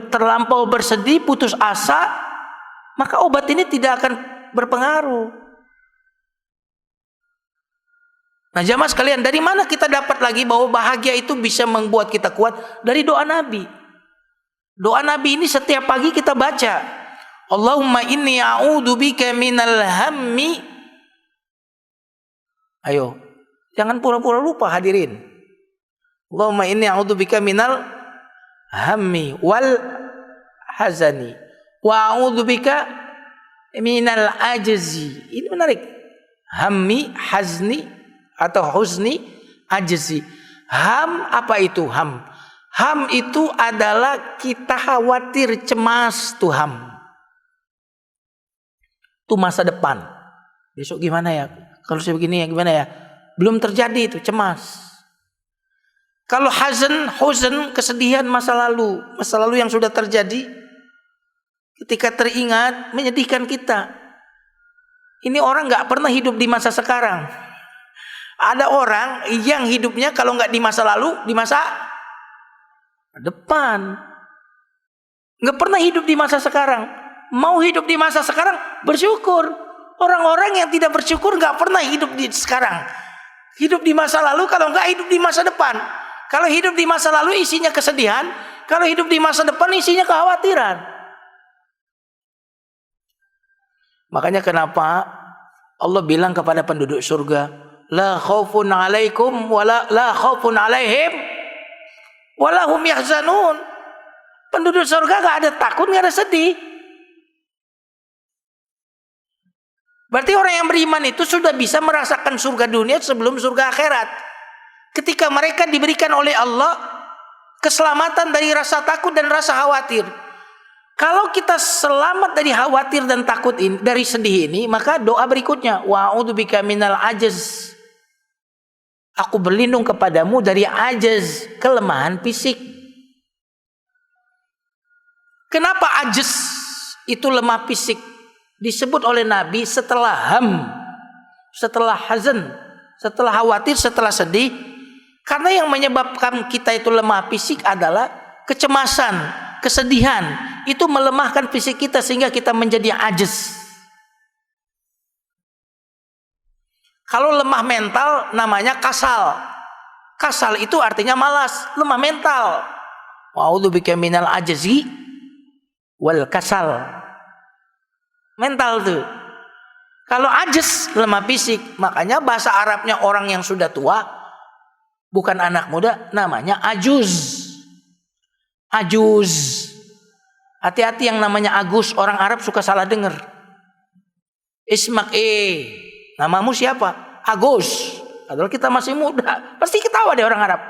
Speaker 2: terlampau bersedih, putus asa, maka obat ini tidak akan berpengaruh. Nah jamaah sekalian, dari mana kita dapat lagi bahwa bahagia itu bisa membuat kita kuat? Dari doa Nabi. Doa Nabi ini setiap pagi kita baca. Allahumma inni a'udzubika minal hammi. Ayo, jangan pura-pura lupa hadirin. Allahumma inni a'udzubika minal hammi wal hazani wa a'udzubika minal ajzi. Ini menarik. Hammi, hazni atau huzni, ajzi. Ham apa itu ham? Ham itu adalah kita khawatir, cemas tuh ham. Itu masa depan. Besok gimana ya? Kalau saya begini ya gimana ya? Belum terjadi itu, cemas. Kalau huzn, kesedihan masa lalu yang sudah terjadi, ketika teringat menyedihkan kita. Ini orang nggak pernah hidup di masa sekarang. Ada orang yang hidupnya kalau nggak di masa lalu, di masa depan. Nggak pernah hidup di masa sekarang. Mau hidup di masa sekarang, bersyukur. Orang-orang yang tidak bersyukur nggak pernah hidup di sekarang. Hidup di masa lalu, kalau nggak hidup di masa depan. Kalau hidup di masa lalu isinya kesedihan, kalau hidup di masa depan isinya kekhawatiran. Makanya kenapa Allah bilang kepada penduduk surga, la khaufun alaikum wala la khaufun alaihim wala hum yahzanun. Penduduk surga gak ada takut, gak ada sedih. Berarti orang yang beriman itu sudah bisa merasakan surga dunia sebelum surga akhirat. Ketika mereka diberikan oleh Allah keselamatan dari rasa takut dan rasa khawatir. Kalau kita selamat dari khawatir dan takut ini, dari sedih ini, maka doa berikutnya, wa'udzubika minal ajaz. Aku berlindung kepadamu dari ajaz, kelemahan fisik. Kenapa ajaz itu lemah fisik? Disebut oleh Nabi setelah ham, setelah hazan, setelah khawatir, setelah sedih. Karena yang menyebabkan kita itu lemah fisik adalah kecemasan, kesedihan. Itu melemahkan fisik kita sehingga kita menjadi ajaz. Kalau lemah mental namanya kasal. Kasal itu artinya malas, lemah mental. Wa'udzubika minal ajzi wal kasal. Mental tuh. Kalau ajaz lemah fisik, makanya bahasa Arabnya orang yang sudah tua, bukan anak muda, namanya ajuz. Ajuz. Hati-hati yang namanya Agus, orang Arab suka salah dengar. Ismak namamu siapa? Agus. Padahal kita masih muda, pasti ketawa deh orang Arab.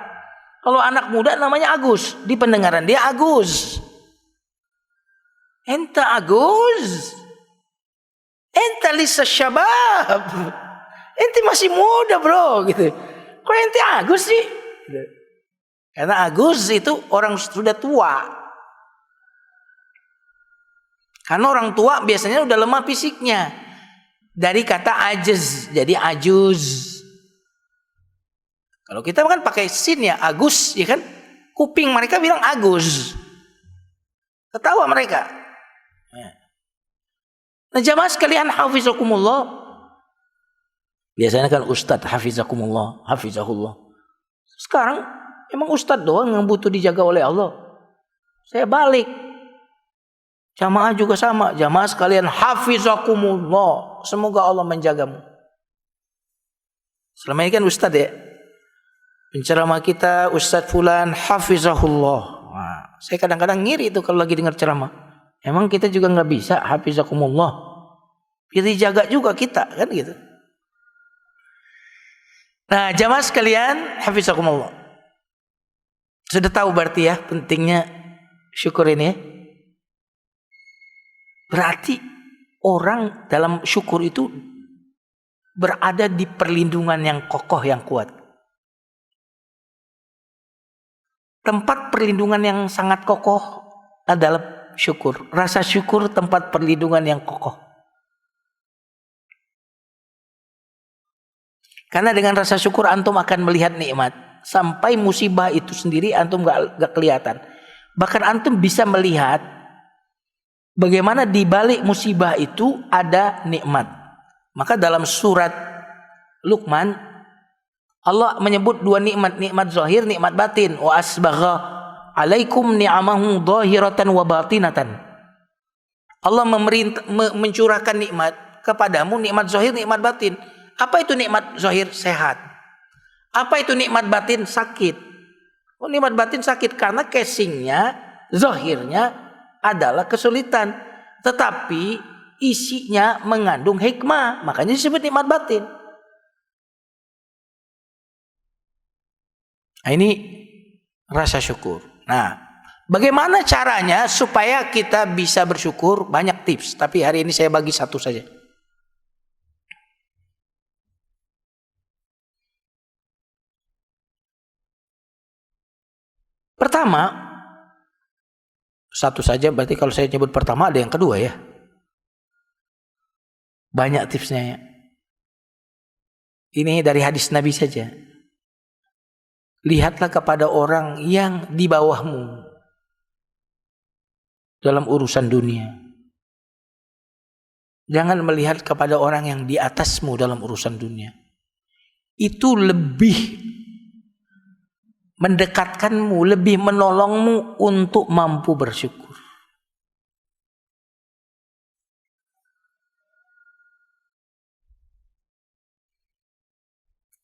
Speaker 2: Kalau anak muda namanya Agus, di pendengaran dia Agus. Enta Agus. Enta lisa syabab. Ente masih muda bro, gitu. Kok ente Agus sih? Karena Agus itu orang sudah tua. Karena orang tua biasanya udah lemah fisiknya. Dari kata ajaz jadi ajuz. Kalau kita kan pakai sin ya, Agus, ya kan? Kuping mereka bilang Agus. Ketawa mereka. Nah jamaah sekalian hafizakumullah. Biasanya kan Ustadz hafizakumullah, hafizahullah. Sekarang emang Ustadz doang yang butuh dijaga oleh Allah. Saya balik. Jamaah juga sama. Jamaah sekalian hafizakumullah. Semoga Allah menjagamu. Selama ini kan Ustadz ya. Penceramah kita Ustadz Fulan hafizahullah. Nah, saya kadang-kadang ngiri itu kalau lagi dengar ceramah. Emang kita juga nggak bisa hafizakumullah. Pilih jaga juga kita kan gitu. Nah jamaah sekalian hafizakumullah. Sudah tahu berarti ya pentingnya syukur ini ya. Berarti orang dalam syukur itu berada di perlindungan yang kokoh, yang kuat. Tempat perlindungan yang sangat kokoh adalah syukur. Rasa syukur tempat perlindungan yang kokoh. Karena dengan rasa syukur antum akan melihat nikmat. Sampai musibah itu sendiri antum gak kelihatan. Bahkan antum bisa melihat bagaimana di balik musibah itu ada nikmat. Maka dalam surat Luqman Allah menyebut dua nikmat, nikmat zahir, nikmat batin. Wa asbagha alaikum ni'amahu zahiratan wa batinatan. Allah mencurahkan nikmat kepadamu, nikmat zahir, nikmat batin. Apa itu nikmat zahir? Sehat. Apa itu nikmat batin? Sakit. Oh, nikmat batin sakit karena casingnya, zahirnya adalah kesulitan. Tetapi isinya mengandung hikmah. Makanya disebut nikmat batin. Nah, ini rasa syukur. Nah, bagaimana caranya supaya kita bisa bersyukur? Banyak tips. Tapi hari ini saya bagi satu saja. Pertama, satu saja berarti kalau saya nyebut pertama ada yang kedua ya. Banyak tipsnya ya. Ini dari hadis Nabi saja. Lihatlah kepada orang yang di bawahmu dalam urusan dunia. Jangan melihat kepada orang yang di atasmu dalam urusan dunia. Itu lebih mendekatkanmu, lebih menolongmu untuk mampu bersyukur.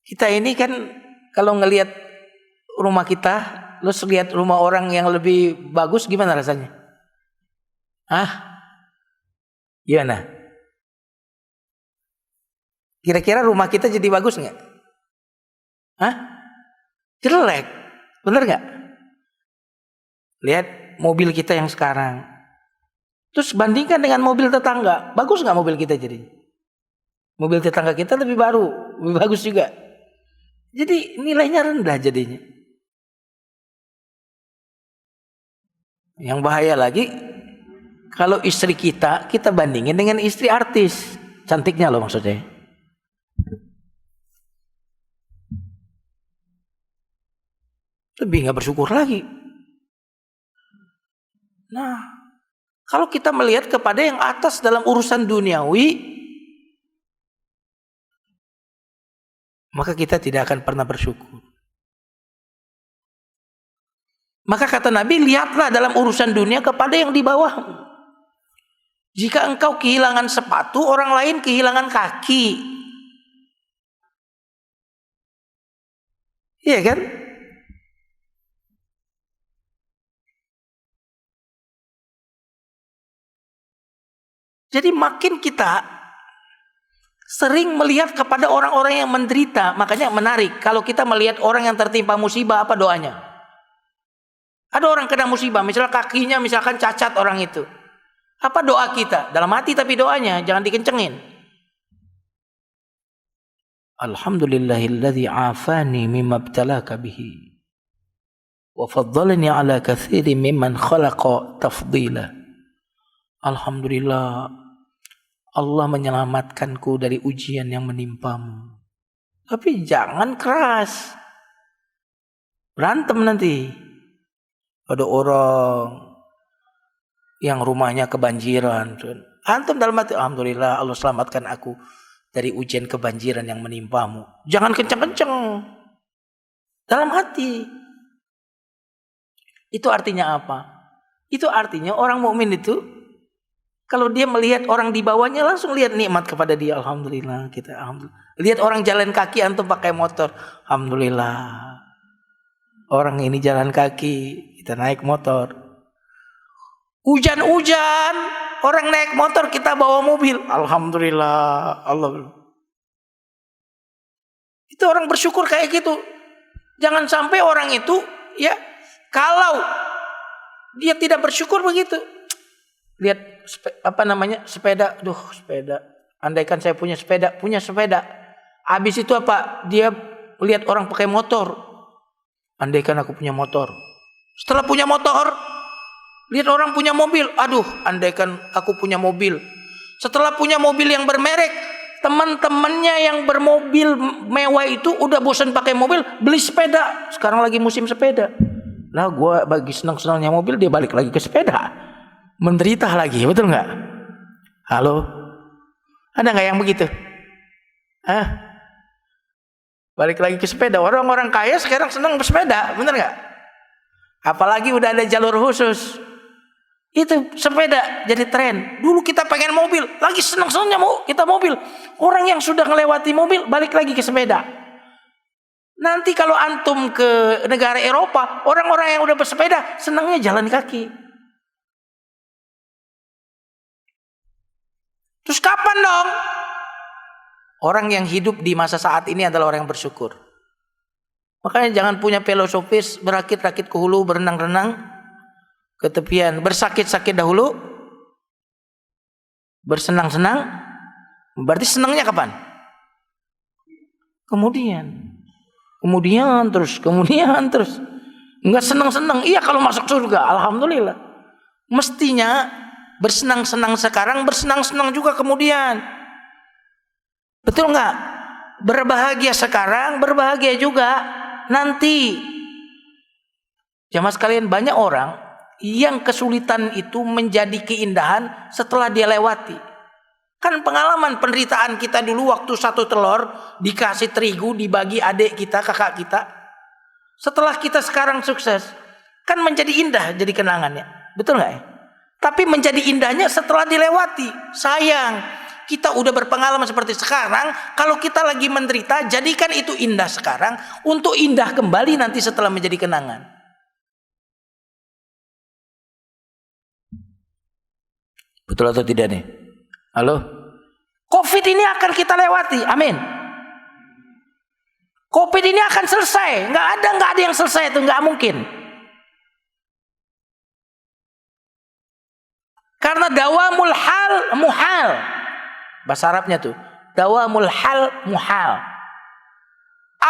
Speaker 2: Kita ini kan kalau ngelihat rumah kita, lu lihat rumah orang yang lebih bagus gimana rasanya? Gimana? Kira-kira rumah kita jadi bagus nggak? Jelek. Bener gak? Lihat mobil kita yang sekarang. Terus bandingkan dengan mobil tetangga. Bagus gak mobil kita jadi? Mobil tetangga kita lebih baru, lebih bagus juga. Jadi nilainya rendah jadinya. Yang bahaya lagi, kalau istri kita bandingin dengan istri artis. Cantiknya loh maksudnya. Lebih gak bersyukur lagi. Nah, kalau kita melihat kepada yang atas dalam urusan duniawi, maka kita tidak akan pernah bersyukur. Maka kata Nabi, lihatlah dalam urusan dunia kepada yang di bawahmu. Jika engkau kehilangan sepatu, orang lain kehilangan kaki. Iya kan? Jadi makin kita sering melihat kepada orang-orang yang menderita. Makanya menarik, kalau kita melihat orang yang tertimpa musibah, apa doanya? Ada orang kena musibah, misalnya kakinya misalkan cacat orang itu. Apa doa kita? Dalam hati tapi doanya, jangan dikencengin. Alhamdulillahilladzi afani mimma ibtalaka bihi wa faddalani ala katsirin mimman khalaqa tafdila. Alhamdulillah, Allah menyelamatkanku dari ujian yang menimpamu. Tapi jangan keras. Berantem nanti. Ada orang yang rumahnya kebanjiran. Antum dalam hati, alhamdulillah Allah selamatkan aku dari ujian kebanjiran yang menimpamu. Jangan kenceng-kenceng. Dalam hati. Itu artinya apa? Itu artinya orang mukmin itu kalau dia melihat orang di bawahnya langsung lihat nikmat kepada dia. Alhamdulillah kita alhamdulillah. Lihat orang jalan kaki, antum pakai motor. Alhamdulillah. Orang ini jalan kaki, kita naik motor. Hujan-hujan, orang naik motor, kita bawa mobil. Alhamdulillah. Allah. Itu orang bersyukur kayak gitu. Jangan sampai orang itu ya kalau dia tidak bersyukur begitu. Lihat sepeda, sepeda. Andaikan saya punya sepeda. Habis itu apa? Dia lihat orang pakai motor. Andaikan aku punya motor. Setelah punya motor, Lihat orang punya mobil, aduh, andaikan aku punya mobil. Setelah punya mobil yang bermerek, teman-temannya yang bermobil mewah itu udah bosan pakai mobil, beli sepeda. Sekarang lagi musim sepeda. Lah gue bagi senang-senangnya mobil, dia balik lagi ke sepeda. Menderita lagi, betul nggak? Halo, ada nggak yang begitu? Balik lagi ke sepeda. Orang-orang kaya sekarang senang bersepeda, bener nggak? Apalagi udah ada jalur khusus. Itu sepeda jadi tren. Dulu kita pengen mobil, lagi senang-senangnya mau kita mobil. Orang yang sudah melewati mobil balik lagi ke sepeda. Nanti kalau antum ke negara Eropa, orang-orang yang udah bersepeda senangnya jalan kaki. Terus kapan dong? Orang yang hidup di masa saat ini adalah orang yang bersyukur. Makanya jangan punya filosofis berakit-rakit ke hulu, berenang-renang ke tepian, bersakit-sakit dahulu, bersenang-senang. Berarti senangnya kapan? Kemudian terus. Enggak senang-senang. Iya kalau masuk surga, alhamdulillah. Mestinya bersenang-senang sekarang, bersenang-senang juga kemudian. Betul enggak? Berbahagia sekarang, berbahagia juga nanti. Jamaah sekalian, banyak orang yang kesulitan itu menjadi keindahan setelah dia lewati. Kan pengalaman penderitaan kita dulu waktu satu telur dikasih terigu dibagi adik kita, kakak kita. Setelah kita sekarang sukses, kan menjadi indah jadi kenangannya. Betul nggak ya? Tapi menjadi indahnya setelah dilewati. Sayang, kita udah berpengalaman seperti sekarang. Kalau kita lagi menderita, jadikan itu indah sekarang untuk indah kembali nanti setelah menjadi kenangan. Betul atau tidak nih? Halo? Covid ini akan kita lewati, amin. Covid ini akan selesai, nggak ada yang selesai, itu nggak mungkin. Karena dawamul hal muhal, bahasa Arabnya tuh, dawamul hal muhal.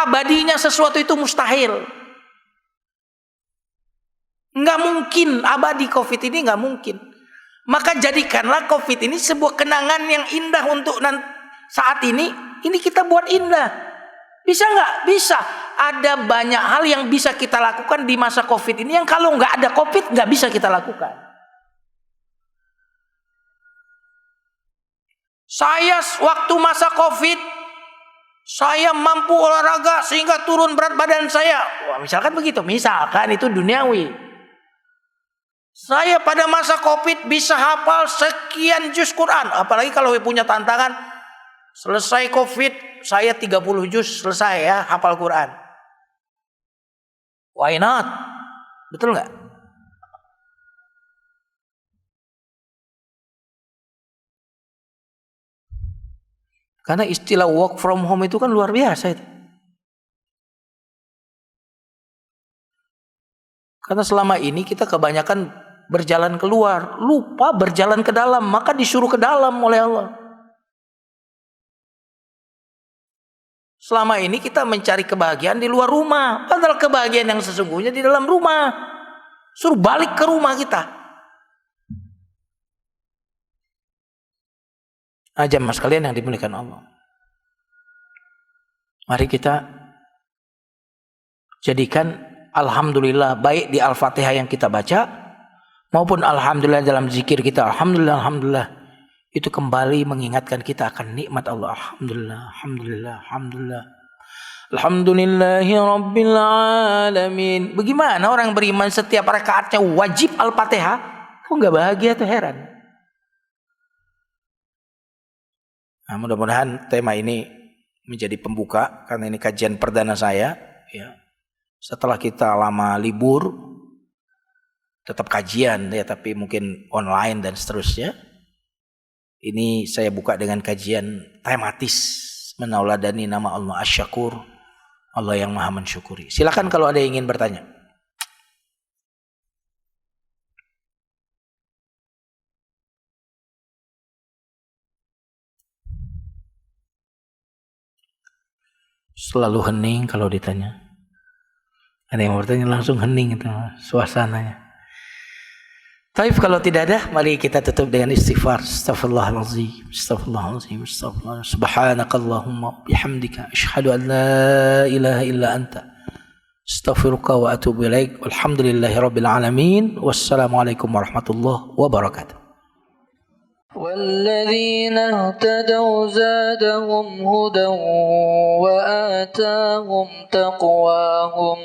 Speaker 2: Abadinya sesuatu itu mustahil. Nggak mungkin abadi Covid ini, nggak mungkin. Maka jadikanlah Covid ini sebuah kenangan yang indah untuk saat ini kita buat indah. Bisa nggak? Bisa. Ada banyak hal yang bisa kita lakukan di masa Covid ini yang kalau nggak ada Covid nggak bisa kita lakukan. Saya waktu masa Covid, saya mampu olahraga sehingga turun berat badan saya. Wah, misalkan begitu, misalkan itu duniawi. Saya pada masa Covid bisa hafal sekian juz Quran. Apalagi kalau punya tantangan, selesai Covid saya 30 juz selesai ya hafal Quran. Why not? Betul nggak? Karena istilah work from home itu kan luar biasa itu. Karena selama ini kita kebanyakan berjalan keluar, lupa berjalan ke dalam, maka disuruh ke dalam oleh Allah. Selama ini kita mencari kebahagiaan di luar rumah, padahal kebahagiaan yang sesungguhnya di dalam rumah. Suruh balik ke rumah kita. Jamaah sekalian yang dimuliakan Allah, mari kita jadikan alhamdulillah baik di Al-Fatihah yang kita baca maupun alhamdulillah dalam zikir kita, alhamdulillah itu kembali mengingatkan kita akan nikmat Allah. Alhamdulillah alhamdulillahi rabbil alamin. Bagaimana orang beriman setiap rakaatnya wajib Al-Fatihah kok nggak bahagia tuh, heran. Nah, mudah-mudahan tema ini menjadi pembuka, karena ini kajian perdana saya ya. Setelah kita lama libur, tetap kajian ya, tapi mungkin online dan seterusnya. Ini saya buka dengan kajian tematis menauladani nama Allah Asy-Syakur, Allah yang Maha mensyukuri. Silakan kalau ada yang ingin bertanya. Selalu hening kalau ditanya. Ada yang bertanya langsung hening itu suasananya. Taib, kalau tidak ada, mari kita tutup dengan istighfar. Astaghfirullahalazim, astaghfirullahalazim, astaghfirullah. Subhanakallahumma bihamdika asyhadu an la ilaha illa anta astaghfiruka wa atubu ilaik. Walhamdulillahirabbil alamin. Wassalamualaikum warahmatullahi wabarakatuh.
Speaker 1: والذين اهتدوا زادهم هدى وآتاهم تقواهم